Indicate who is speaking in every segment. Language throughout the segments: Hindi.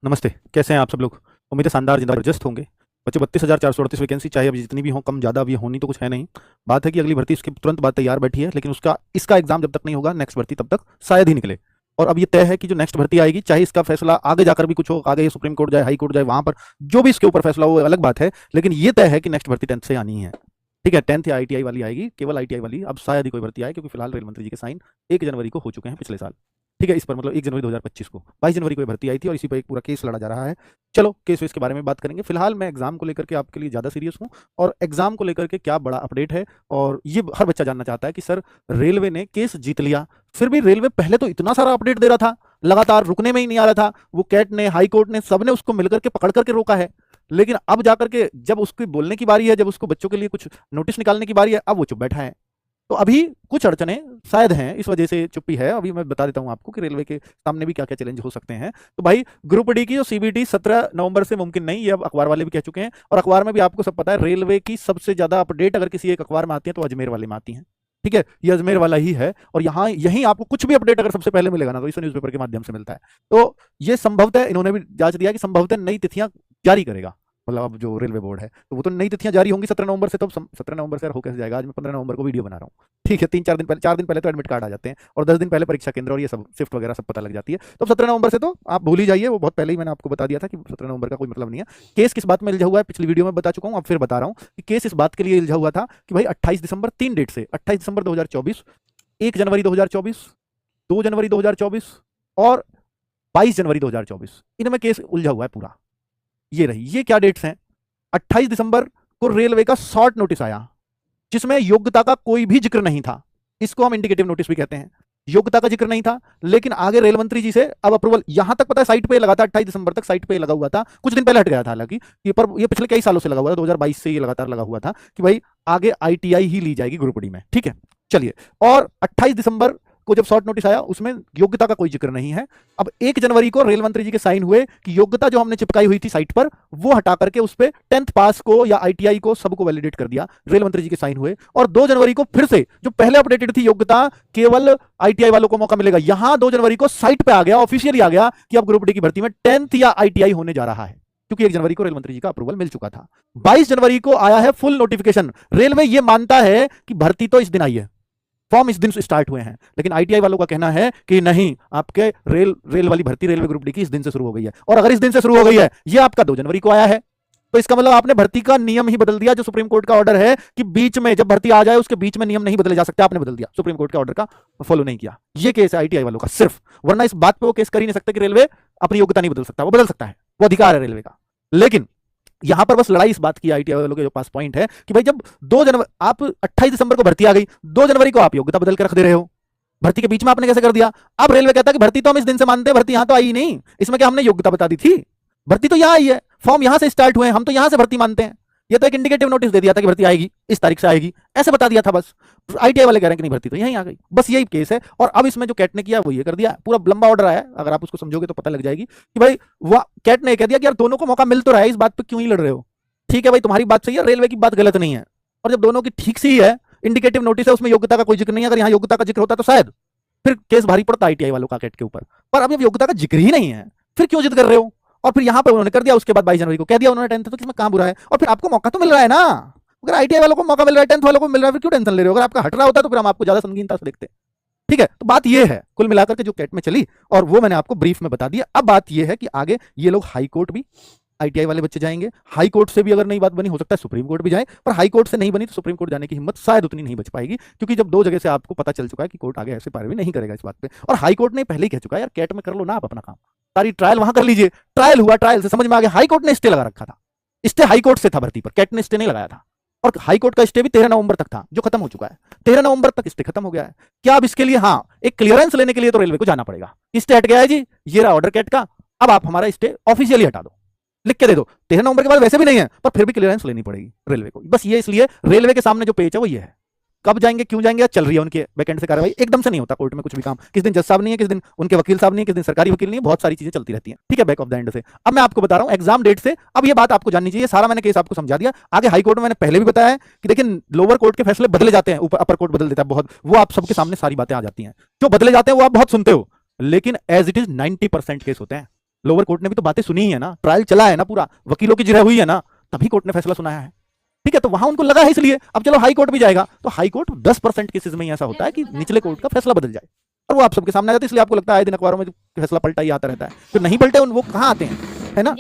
Speaker 1: नमस्ते, कैसे हैं आप सब लोग? उम्मीद है शानदार जबरदस्त होंगे। बच्चे 32,438 वैकेंसी, चाहे अब जितनी भी हों, कम ज़्यादा भी होनी तो कुछ है नहीं। बात है कि अगली भर्ती इसके तुरंत बाद तैयार बैठी है, लेकिन उसका इसका एग्ज़ाम जब तक नहीं होगा, नेक्स्ट भर्ती तब तक शायद ही निकले। और अब ये तय है कि जो नेक्स्ट भर्ती आएगी, चाहे इसका फैसला आगे जाकर भी कुछ हो, आगे ये सुप्रीम कोर्ट जाए, हाई कोर्ट जाए, वहाँ पर जो भी इसके ऊपर फैसला हो, वो अलग बात है। लेकिन ये तय है कि नेक्स्ट भर्ती 10th से आनी ही है। ठीक है, 10th या आईटीआई वाली आएगी, केवल आईटीआई वाली। अब शायद ही कोई भर्ती आए, क्योंकि फिलहाल रेल मंत्री जी के साइन 1 जनवरी को हो चुके हैं पिछले साल। ठीक है, इस पर मतलब 1 जनवरी 2025 को, 22 जनवरी को ये भर्ती आई थी और इसी पर एक पूरा केस लड़ा जा रहा है। चलो केस वेस के बारे में बात करेंगे। फिलहाल मैं एग्जाम को लेकर के आपके लिए ज़्यादा सीरियस हूँ, और एग्जाम को लेकर के क्या बड़ा अपडेट है, और ये हर बच्चा जानना चाहता है कि सर रेलवे ने केस जीत लिया, फिर भी रेलवे पहले तो इतना सारा अपडेट दे रहा था, लगातार रुकने में ही नहीं आ रहा था। वो कैट ने, हाई कोर्ट ने, सबने उसको मिलकर के पकड़ करके रोका है। लेकिन अब जाकर के जब उसकी बोलने की बारी है, जब उसको बच्चों के लिए कुछ नोटिस निकालने की बारी है, अब वो चुप बैठा है। तो अभी कुछ अड़चने शायद हैं, इस वजह से चुप्पी है। अभी मैं बता देता हूं आपको कि रेलवे के सामने भी क्या क्या चैलेंज हो सकते हैं। तो भाई, ग्रुप डी की और सीबीटी 17 नवंबर से मुमकिन नहीं, ये अब अखबार वाले भी कह चुके हैं। और अखबार में भी आपको सब पता है, रेलवे की सबसे ज्यादा अपडेट अगर किसी एक अखबार में आती है तो अजमेर वाले में आती है। ठीक है, ये अजमेर वाला ही है, और यहाँ यहीं आपको कुछ भी अपडेट अगर सबसे पहले मिलेगा ना, तो इस न्यूज़पेपर के माध्यम से मिलता है। तो ये संभवतः इन्होंने भी जांच दिया कि संभवतः नई तिथियां जारी करेगा, मतलब अब जो रेलवे बोर्ड है, तो वो तो नई तिथियां जारी होंगी 17 नवंबर से। तो 17 नवंबर से हो कैसे जाएगा? आज मैं 15 नवंबर को वीडियो बना रहा हूँ। ठीक है, 3-4 दिन पहले, 4 दिन पहले तो एडमिट कार्ड आ जाते हैं, और 10 दिन पहले परीक्षा केंद्र और ये सब शिफ्ट वगैरह सब पता लग जाती है। तो 17 नवंबर से तो आप भूल ही जाइए, वो बहुत पहले ही मैंने आपको बता दिया था कि 17 नवंबर का कोई मतलब नहीं है। केस किस बात में उलझा हुआ है, पिछली वीडियो में बता चुका हूँ, अब फिर बता रहा हूँ कि केस इस बात के लिए उलझा हुआ था कि भाई 28 दिसंबर, 3 डेट से, 28 दिसंबर 2024, 1 जनवरी 2024, 2 जनवरी 2024 और 22 जनवरी 2024, इनमें केस उलझा हुआ है पूरा। ये रही, ये क्या डेट्स हैं? 28 दिसंबर को रेलवे का शॉर्ट नोटिस आया, जिसमें योग्यता का कोई भी जिक्र नहीं था। इसको हम इंडिकेटिव नोटिस भी कहते हैं। योग्यता का जिक्र नहीं था, लेकिन आगे रेल मंत्री जी से अब अप्रूवल, यहां तक पता है साइट पे लगा था, 28 दिसंबर तक साइट पे लगा हुआ था। कुछ दिन पहले हट गया था हालांकि ये, पर ये पिछले कई सालों से लगा हुआ था, 2022 से ये लगातार लगा हुआ था कि भाई आगे आईटीआई ही ली जाएगी ग्रुप डी में। ठीक है, चलिए। और 28 दिसंबर को जब शॉर्ट नोटिस आया, उसमें योग्यता का कोई जिक्र नहीं है। अब 1 जनवरी को रेल मंत्री जी के साइन हुए कि योग्यता जो हमने चिपकाई हुई थी साइट पर, वो हटा करके उस पर 10th पास को या आईटीआई को सबको वैलिडेट कर दिया। रेल मंत्री जी के साइन हुए, और 2 जनवरी को फिर से जो पहले अपडेटेड थी योग्यता, केवल आईटीआई वालों को मौका मिलेगा, यहां 2 जनवरी को साइट पे आ गया, ऑफिशियली आ गया कि अब ग्रुप डी की भर्ती में 10th या आईटीआई होने जा रहा है, क्योंकि 1 जनवरी को रेल मंत्री जी का अप्रूवल मिल चुका था। 22 जनवरी को आया है फुल नोटिफिकेशन। रेलवे ये मानता है कि भर्ती तो इस दिन आई है, फॉर्म इस दिन से स्टार्ट हुए हैं, लेकिन आईटीआई वालों का कहना है कि नहीं, आपके रेल वाली भर्ती, रेलवे ग्रुप डी की इस दिन से शुरू हो गई है। और अगर इस दिन से शुरू हो गई है, ये आपका 2 जनवरी को आया है, तो इसका मतलब आपने भर्ती का नियम ही बदल दिया। जो सुप्रीम कोर्ट का ऑर्डर है कि बीच में जब भर्ती आ जाए उसके बीच में नियम नहीं बदले जा सकते, आपने बदल दिया, सुप्रीम कोर्ट के ऑर्डर का फॉलो नहीं किया। ये केस है आईटीआई वालों का सिर्फ, वरना इस बात पे वो केस कर ही नहीं सकते कि रेलवे अपनी योग्यता नहीं बदल सकता। वो बदल सकता है, वो अधिकार है रेलवे का। लेकिन यहां पर बस लड़ाई इस बात की आईटीआई वालों के पास पॉइंट है कि भाई जब 2 जनवरी, आप 28 दिसंबर को भर्ती आ गई, 2 जनवरी को आप योग्यता बदल कर रख दे रहे हो, भर्ती के बीच में आपने कैसे कर दिया? अब रेलवे कहता है कि भर्ती तो हम इस दिन से मानते हैं, भर्ती यहां तो आई नहीं, इसमें क्या हमने योग्यता बता दी थी? भर्ती तो यहां आई है, फॉर्म यहां से स्टार्ट हुए हैं, हम तो यहां से भर्ती मानते हैं। ये तो एक इंडिकेटिव नोटिस दे दिया था कि भर्ती आएगी, इस तारीख से आएगी, ऐसे बता दिया था बस। आईटीआई वाले कह रहे हैं कि नहीं, भर्ती तो यहीं आ गई। बस यही केस है। और अब इसमें जो कैट ने किया वो ये कर दिया, पूरा लंबा ऑर्डर आया, अगर आप उसको समझोगे तो पता लग जाएगी कि भाई वह कैट ने कह दिया कि यार दोनों को मौका मिल तो रहा है, इस बात पर क्यों ही लड़ रहे हो? ठीक है भाई, तुम्हारी बात सही है, रेलवे की बात गलत नहीं है। और जब दोनों की ठीक सी है, इंडिकेटिव नोटिस है, उसमें योग्यता का कोई जिक्र नहीं है, अगर यहाँ योग्यता का जिक्र होता तो शायद फिर केस भारी पड़ता आईटीआई वालों का कैट के ऊपर। पर अब योग्यता का जिक्र ही नहीं है, फिर क्यों जिद कर रहे हो? और फिर यहाँ पर उन्होंने कर दिया, उसके बाद 22 जनवरी को कह दिया उन्होंने 10th, तो किसमें कहां बुरा है? और फिर आपको मौका तो मिल रहा है ना, अगर आईटीआई वालों को मौका मिल रहा है, 10th वालों को मिल रहा है, फिर क्यों टेंशन ले रहे हो? अगर आपका हट रहा होता तो फिर हम आपको ज्यादा संगीनता से देखते। ठीक है, तो बात यह है कुल मिलाकर के जो कैट में चली, और वो मैंने आपको ब्रीफ में बता दिया। अब बात यह है कि आगे ये लोग हाई कोर्ट भी, आईटीआई वाले बच्चे जाएंगे, हाई कोर्ट से भी अगर नई बात बनी, हो सकता है सुप्रीम कोर्ट भी जाए, पर हाई कोर्ट से नहीं बनी तो सुप्रीम कोर्ट जाने की हिम्मत शायद उतनी नहीं बच पाएगी, क्योंकि जब 2 जगह से आपको पता चल चुका है कि कोर्ट आगे ऐसे पैरवी नहीं करेगा इस बात पे। और हाई कोर्ट ने पहले ही कह चुका है यार, कैट में कर लो ना आप अपना काम, सारी ट्रायल वहां कर लीजिए। ट्रायल हुआ, ट्रायल से समझ में आ गया, हाई कोर्ट ने स्टे लगा रखा था, स्टे हाई कोर्ट से था भर्ती पर, कैट ने स्टे नहीं लगाया था। और हाई कोर्ट का स्टे भी 13 नवंबर तक था, जो खत्म हो चुका है। 13 नवंबर तक स्टे खत्म हो गया है। क्या अब इसके लिए, हाँ, एक क्लियरेंस लेने के लिए तो रेलवे को जाना पड़ेगा। स्टे हट गया है जी, ये रहा ऑर्डर कैट का, अब आप हमारा स्टे ऑफिशियली हटा दो, लिख के दे दो। 13 नवंबर के बाद वैसे भी नहीं है, पर फिर भी क्लियरेंस लेनी पड़ेगी रेलवे को। बस ये, इसलिए रेलवे के सामने जो पेच है वो ये है। कब जाएंगे, क्यों जाएंगे, चल रही है उनके बैकेंड से कार्रवाई। एकदम से नहीं होता कोर्ट में कुछ भी काम, किस दिन जज साहब नहीं है, किस दिन उनके वकील साहब नहीं है, किस दिन सरकारी वकील नहीं है, बहुत सारी चीजें चलती रहती हैं। ठीक है, बैक ऑफ द एंड से। अब मैं आपको बता रहा हूं एग्जाम डेट से, अब ये बात आपको जाननी चाहिए, सारा मैंने केस आपको समझा दिया। आगे हाई कोर्ट में मैंने पहले भी बताया है कि देखिए लोअर कोर्ट के फैसले बदले जाते हैं, ऊपर अपर कोर्ट बदल देता है बहुत, वो आप सबके सामने सारी बातें आ जाती हैं। जो बदले जाते हैं वो आप बहुत सुनते हो, लेकिन एज इट इज 90% केस होते हैं। लोअर कोर्ट ने भी तो बातें सुनी ही है ना, ट्रायल चला है ना, पूरा वकीलों की जिरह हुई है ना, तभी कोर्ट ने फैसला सुनाया है। ठीक है, तो वहां उनको लगा है इसलिए। अब चलो हाई कोर्ट भी जाएगा तो हाई कोर्ट 10% केसेस में ही ऐसा होता है कि निचले कोर्ट का फैसला बदल जाए, और वो आप सबके सामने आ जाता है। इसलिए आपको लगता है आए दिन अखबारों में फैसला पलटा ही आता रहता है। जो नहीं पलटे वो कहाँ आते हैं, है ना,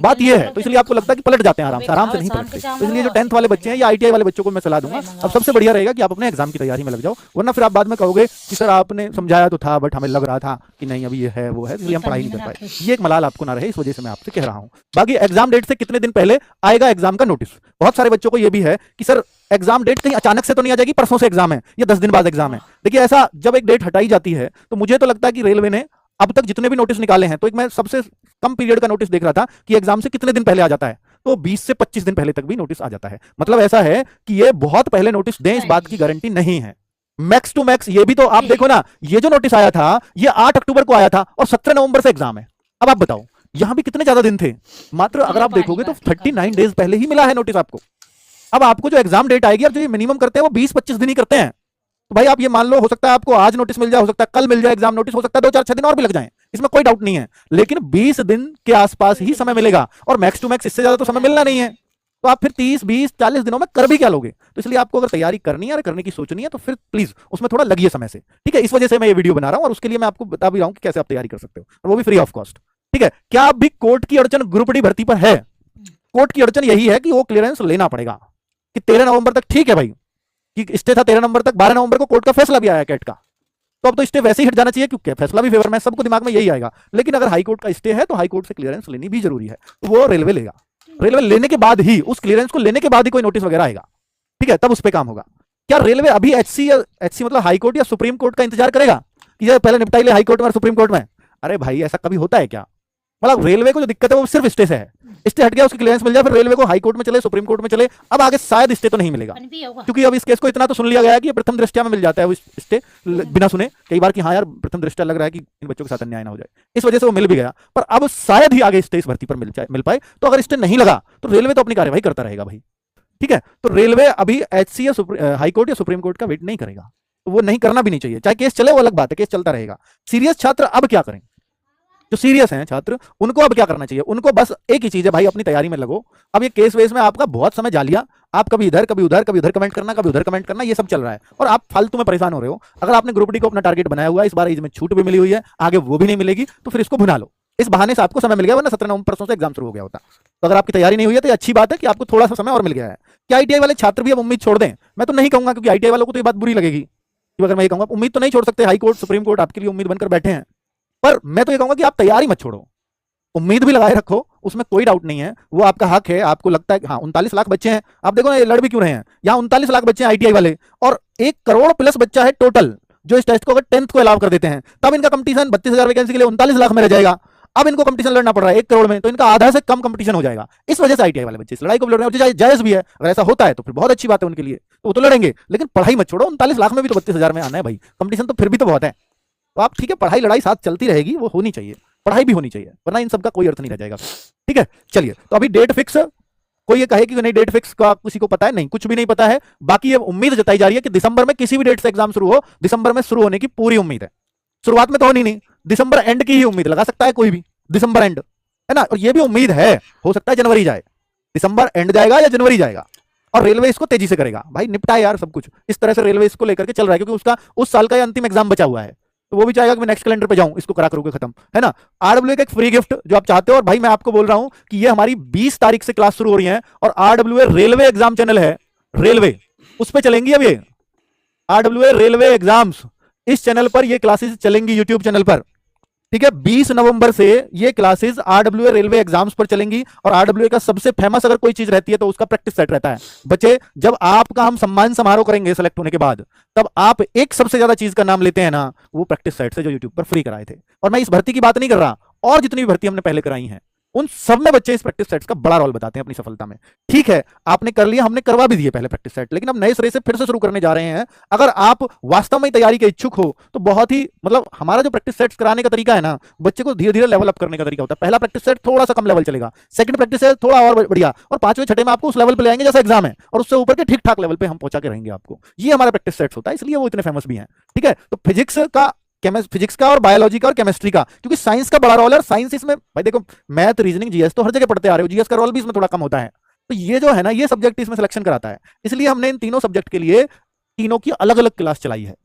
Speaker 1: बात ये है। तो इसलिए आपको लगता है कि पलट जाते हैं, आराम से नहीं पलटते। तो इसलिए जो 10th वाले बच्चे हैं या ITI वाले बच्चों को मैं सलाह दूंगा, अब सबसे बढ़िया रहेगा कि आप अपने एग्जाम की तैयारी में लग जाओ, वरना फिर आप बाद में कहोगे कि सर आपने समझाया तो था बट हमें लग रहा था कि नहीं अभी ये है वो है, इसलिए हम पढ़ाई नहीं कर पाए। ये एक मलाल आपको ना रहे, इस वजह से मैं आपसे कह रहा हूँ। बाकी एग्जाम डेट से कितने दिन पहले आएगा एग्जाम का नोटिस, बहुत सारे बच्चों को ये भी है कि सर एग्जाम डेट कहीं अचानक से तो नहीं आ जाएगी, परसों से एग्जाम है या 10 दिन बाद एग्जाम है। देखिए ऐसा जब एक डेट हटाई जाती है तो मुझे तो लगता है कि रेलवे ने अब तक जितने भी नोटिस निकाले हैं, तो एक मैं सबसे कम पीरियड का नोटिस देख रहा था कि एग्जाम से कितने दिन पहले आ जाता है, तो 20 से 25 दिन पहले तक भी नोटिस आ जाता है। मतलब ऐसा है कि ये बहुत पहले नोटिस दें, इस बात की गारंटी नहीं है। मैक्स टू मैक्स ये भी तो आप देखो ना, ये जो नोटिस आया था ये 8 अक्टूबर को आया था और 17 नवंबर से एग्जाम है। अब आप बताओ यहां भी कितने ज्यादा दिन थे, मात्र अगर आप देखोगे तो 39 डेज पहले ही मिला है नोटिस आपको। अब आपको जो एग्जाम डेट आएगी, अब जो ये मिनिमम करते हैं वो 20-25 दिन ही करते हैं। तो भाई आप ये मान लो, हो सकता है आपको आज नोटिस मिल जाए, हो सकता है कल मिल जाए एग्जाम नोटिस, हो सकता है 2-4-6 दिन और भी लग जाएं, इसमें कोई डाउट नहीं है, लेकिन 20 दिन के आसपास ही समय मिलेगा और मैक्स टू मैक्स इससे ज्यादा तो समय मिलना नहीं है। तो आप फिर 30-20-40 दिनों में कर भी क्या लोगे? तो इसलिए आपको अगर तैयारी करनी है, करने की सोचनी है, तो फिर प्लीज उसमें थोड़ा लगिए समय से। ठीक है, इस वजह से मैं ये वीडियो बना रहा हूं और उसके लिए मैं आपको बता भी रहा हूं कि कैसे आप तैयारी कर सकते हो, और वो भी फ्री ऑफ कॉस्ट। ठीक है, क्या आप भी कोर्ट की अड़चन ग्रुप डी भर्ती पर है? कोर्ट की अड़चन यही है कि वो क्लियरेंस लेना पड़ेगा कि 13 नवंबर तक, ठीक है भाई कि स्टे था 13 नवंबर तक, 12 नवंबर को कोर्ट का फैसला भी आया कैट का, तो अब तो स्टे वैसे ही हट जाना चाहिए क्योंकि फैसला भी फेवर में, सबको दिमाग में यही आएगा। लेकिन अगर हाई कोर्ट का स्टे है तो हाई कोर्ट से क्लियरेंस लेनी भी जरूरी है, तो वो रेलवे लेगा। रेलवे लेने के बाद ही, उस क्लियरेंस को लेने के बाद ही कोई नोटिस वगैरह आएगा, ठीक है, तब उस पर काम होगा। क्या रेलवे अभी एचसी मतलब हाई कोर्ट या सुप्रीम कोर्ट का इंतजार करेगा कि ये पहले निपटाई ले हाई कोर्ट में और सुप्रीम कोर्ट में? अरे भाई ऐसा कभी होता है क्या? मतलब रेलवे को जो दिक्कत है वो सिर्फ स्टे से है, स्टे हट गया उसकी क्लियरेंस मिल जाए, फिर रेलवे को हाई कोर्ट में चले, सुप्रीम कोर्ट में चले, अब आगे शायद स्टे तो नहीं मिलेगा, क्योंकि अब इस केस को इतना तो सुन लिया गया है कि प्रथम दृष्टया में मिल जाता है वो स्टे बिना सुने कई बार कि हाँ यार प्रथम दृष्टया लग रहा है कि इन बच्चों के साथ अन्याय ना हो जाए, इस वजह से वो मिल भी गया। पर अब शायद ही आगे स्टे इस भर्ती पर मिल पाए, तो अगर स्टे नहीं लगा तो रेलवे तो अपनी कार्यवाही करता रहेगा भाई। ठीक है, तो रेलवे अभी एचसी या हाई कोर्ट या सुप्रीम कोर्ट का वेट नहीं करेगा, तो वो नहीं करना भी नहीं चाहिए, चाहे केस चले वो अलग बात है, केस चलता रहेगा। सीरियस छात्र अब क्या करें? जो सीरियस हैं छात्र, उनको अब क्या करना चाहिए? उनको बस एक ही चीज है भाई, अपनी तैयारी में लगो। अब ये केस वेस में आपका बहुत समय जा लिया, आप कभी इधर कभी उधर, कभी उधर कमेंट करना, कभी उधर कमेंट करना, ये सब चल रहा है और आप फालतू में परेशान हो रहे हो। अगर आपने ग्रुप डी को अपना टारगेट बनाया हुआ है, इस बार इसमें छूट भी मिली हुई है, आगे वो भी नहीं मिलेगी, तो फिर इसको भुना लो। इस बहाने से आपको समय मिल गया, वरना 17 नवंबर परसों से एग्जाम शुरू हो गया होता। तो अगर आपकी तैयारी नहीं हुई है तो अच्छी बात है कि आपको थोड़ा सा समय और मिल गया है। क्या ITI वाले छात्र भी अब उम्मीद छोड़ दें? मैं तो नहीं कहूंगा, क्योंकि ITI वालों को तो ये बात बुरी लगेगी। अगर मैं ये कहूंगा उम्मीद तो नहीं छोड़ सकते, हाई कोर्ट सुप्रीम कोर्ट आपके लिए उम्मीद बनकर बैठे हैं, पर मैं तो ये कहूंगा कि आप तैयारी मत छोड़ो, उम्मीद भी लगाए रखो, उसमें कोई डाउट नहीं है, वो आपका हक है। आपको लगता है कि हाँ 39 लाख बच्चे हैं, आप देखो ना ये लड़ भी क्यों रहे हैं, यहाँ 39 लाख बच्चे हैं ITI वाले, और 1 करोड़ प्लस बच्चा है टोटल, जो इस टेस्ट को अगर 10th को अलाउ कर देते हैं, तब इनका कंपटीशन 32,000 वैकेंसी के लिए 39 लाख में रह जाएगा। अब इनको कंपटीशन लड़ना पड़ रहा है 1 करोड़ में, तो इनका आधा से कम कंपटीशन हो जाएगा। इस वजह से ITI वाले बच्चे इस लड़ाई को लड़ रहे हैं, जायज भी है। अगर ऐसा होता है तो फिर बहुत अच्छी बात है उनके लिए, तो वो तो लड़ेंगे, लेकिन पढ़ाई मत छोड़ो। 39 लाख में भी तो 32,000 में आना है भाई, कंपटीशन तो फिर भी तो बहुत है। तो आप ठीक है, पढ़ाई लड़ाई साथ चलती रहेगी, वो होनी चाहिए, पढ़ाई भी होनी चाहिए, वरना इन सबका कोई अर्थ नहीं रह जाएगा। ठीक है, चलिए, तो अभी डेट फिक्स, कोई ये कहे कि नहीं डेट फिक्स का किसी को पता है? नहीं, कुछ भी नहीं पता है। बाकी ये उम्मीद जताई जा रही है कि दिसंबर में किसी भी डेट से एग्जाम शुरू हो, दिसंबर में शुरू होने की पूरी उम्मीद है। शुरुआत में तो होनी नहीं, दिसंबर एंड की ही उम्मीद लगा सकता है कोई भी, दिसंबर एंड है ना। और ये भी उम्मीद है, हो सकता है जनवरी जाए, दिसंबर एंड जाएगा या जनवरी जाएगा, और रेलवे इसको तेजी से करेगा। भाई निपटा यार सब कुछ, इस तरह से रेलवे इसको लेकर के चल रहा है, क्योंकि उसका उस साल का अंतिम एग्जाम बचा हुआ है, तो वो भी चाहेगा कि मैं नेक्स्ट कैलेंडर पे जाऊं, इसको करा करूंगा खत्म, है ना। RWA का एक फ्री गिफ्ट जो आप चाहते हो, और भाई मैं आपको बोल रहा हूं कि ये हमारी 20 तारीख से क्लास शुरू हो रही है, और RWA रेलवे एग्जाम चैनल है, रेलवे उस पर चलेंगी। अब ये RWA रेलवे एग्जाम्स, इस चैनल पर ये क्लासेस चलेंगी, यूट्यूब चैनल पर। ठीक है, 20 नवंबर से ये क्लासेस RWA रेलवे एग्जाम्स पर चलेंगी, और RWA का सबसे फेमस अगर कोई चीज रहती है तो उसका प्रैक्टिस सेट रहता है। बच्चे, जब आपका हम सम्मान समारोह करेंगे सेलेक्ट होने के बाद, तब आप एक सबसे ज्यादा चीज का नाम लेते हैं ना, वो प्रैक्टिस सेट से जो यूट्यूब पर फ्री कराए थे। और मैं इस भर्ती की बात नहीं कर रहा, और जितनी भी भर्ती हमने पहले कराई है उन सब में बच्चे इस प्रैक्टिस सेट्स का बड़ा रोल बताते हैं अपनी सफलता में। ठीक है, आपने कर लिया, हमने करवा भी दिए पहले प्रैक्टिस सेट, लेकिन अब नए सिरे से फिर से शुरू करने जा रहे हैं। अगर आप वास्तव में तैयारी के इच्छुक हो तो बहुत ही मतलब हमारा जो प्रैक्टिस सेट्स कराने का तरीका है ना, बच्चे को धीरे धीरे लेवल अप करने का तरीका होता है। पहला प्रैक्टिस सेट थोड़ा सा कम लेवल चलेगा, सेकंड प्रैक्टिस सेट थोड़ा और बढ़िया, और 5वें 6ठे में आपको उस लेवल पे ले आएंगे जैसा एग्जाम है, और उससे ऊपर के ठीक ठाक लेवल पे हम पहुंचा के रहेंगे आपको। ये हमारा प्रैक्टिस सेट्स होता है, इसलिए वो इतने फेमस भी हैं। ठीक है, तो फिजिक्स का फिजिक्स का और बायोलॉजी का और केमिस्ट्री का, क्योंकि साइंस का बड़ा रोल है। साइंस इसमें भाई देखो, मैथ, रीजनिंग, जीएस तो हर जगह पढ़ते आ रहे हो, जीएस का रोल भी इसमें थोड़ा कम होता है। तो ये जो है ना, ये सब्जेक्ट इसमें सिलेक्शन कराता है। इसलिए हमने इन तीनों सब्जेक्ट के लिए तीनों की अलग अलग क्लास चलाई है।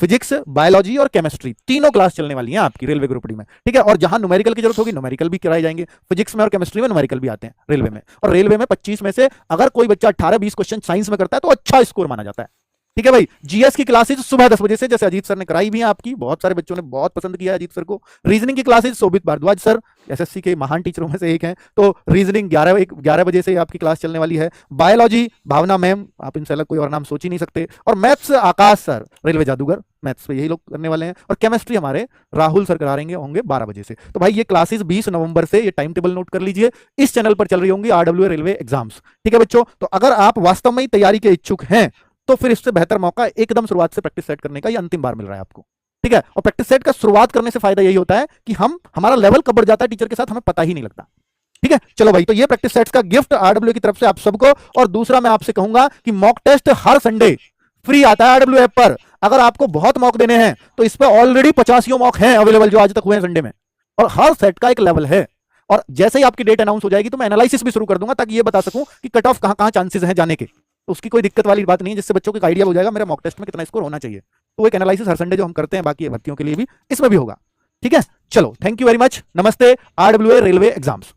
Speaker 1: फिजिक्स, बायोलॉजी और केमिस्ट्री तीनों क्लास चलने वाली हैं आपकी रेलवे ग्रुप डी में, ठीक है। और जहां न्यूमेरिकल की जरूरत होगी न्यूमेरिकल भी कराए जाएंगे। फिजिक्स में और केमिस्ट्री में न्यूमेरिकल भी आते हैं रेलवे में। और रेलवे में 25 में से अगर कोई बच्चा 18-20 क्वेश्चन साइंस में करता है तो अच्छा स्कोर माना जाता है, ठीक है भाई। जीएस की क्लासेज सुबह 10 बजे से, जैसे अजीत सर ने कराई भी है आपकी, बहुत सारे बच्चों ने बहुत पसंद किया है अजीत सर को। रीजनिंग की क्लासेज शोभित भारद्वाज सर एसएससी के महान टीचरों में से एक हैं, तो रीजनिंग 11 बजे से आपकी क्लास चलने वाली है। बायोलॉजी भावना मैम, आप इनसे अलग कोई और नाम सोच ही नहीं सकते। और मैथ्स आकाश सर, रेलवे जादूगर, मैथ्स पे यही लोग करने वाले हैं। और केमिस्ट्री हमारे राहुल सर करा रहेंगे, होंगे 12 बजे से। तो भाई ये क्लासेस 20 नवंबर से, ये टाइम टेबल नोट कर लीजिए, इस चैनल पर चल रही होंगी आरडब्ल्यूए रेलवे एग्जाम्स, ठीक है बच्चों। तो अगर आप वास्तव में ही तैयारी के इच्छुक हैं तो फिर इससे बेहतर मौका एकदम शुरुआत से प्रैक्टिस सेट करने का, ये अंतिम बार मिल रहा है आपको, ठीक है। और प्रैक्टिस सेट का शुरुआत करने से फायदा यही होता है कि हमारा लेवल कब बढ़ जाता है टीचर के साथ, हमें पता ही नहीं लगता, ठीक है। चलो भाई, तो ये प्रैक्टिस सेट्स का गिफ्ट आरडब्ल्यू की तरफ से आप सबको। और दूसरा मैं आपसे कहूंगा कि मॉक टेस्ट हर संडे फ्री आता है आरडब्ल्यू ऐप पर। अगर आपको बहुत मॉक देने हैं तो इस पर ऑलरेडी 85 मॉक हैं अवेलेबल, जो आज तक हुए हैं संडे में, और हर सेट का एक लेवल है। और जैसे ही आपकी डेट अनाउंस हो जाएगी तो मैं एनालिसिस भी शुरू कर दूंगा, ताकि ये बता सकूं कि कट ऑफ कहां चांसेस हैं जाने के। तो उसकी कोई दिक्कत वाली बात नहीं है, जिससे बच्चों को एक आइडिया हो जाएगा मेरा मॉक टेस्ट में कितना स्कोर होना चाहिए। तो एक एनालिसिस हर संडे जो हम करते हैं बाकी भर्तियों के लिए भी, इसमें भी होगा, ठीक है। चलो, थैंक यू वेरी मच, नमस्ते। RWA railway exams.